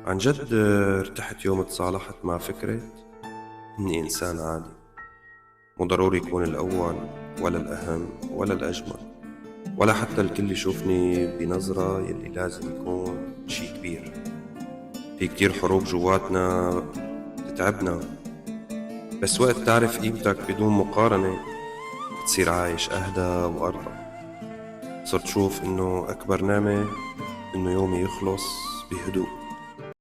عن جد ارتحت يوم تصالحت مع فكرة إني إنسان عادي، مو ضروري يكون الأول ولا الأهم ولا الأجمل ولا حتى الكل يشوفني بنظرة يلي لازم يكون شي كبير. في كتير حروب جواتنا بتتعبنا، بس وقت تعرف قيمتك بدون مقارنة بتصير عايش أهدى وأرضى. صرت شوف إنه أكبر نعمة إنه يومي يخلص بهدوء،